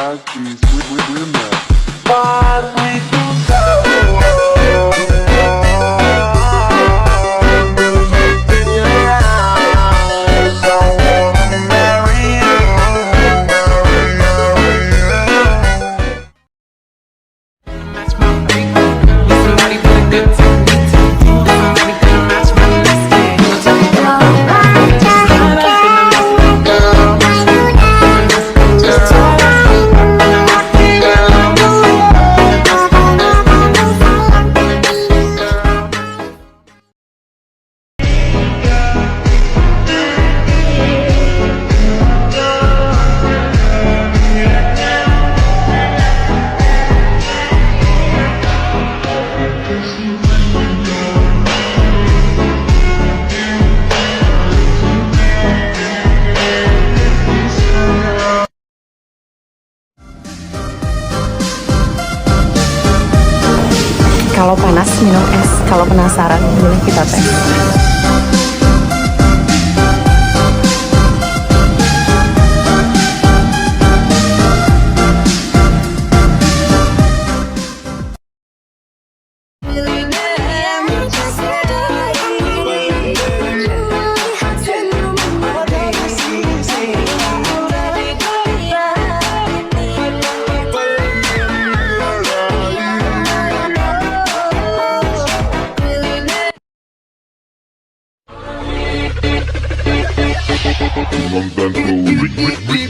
like these women. But we can go. In your eyes, I wanna marry you. Match my freak. Need somebody with a good technique. Somebody gonna match my listing. Kalau panas minum es, kalau penasaran boleh kita tes. I'm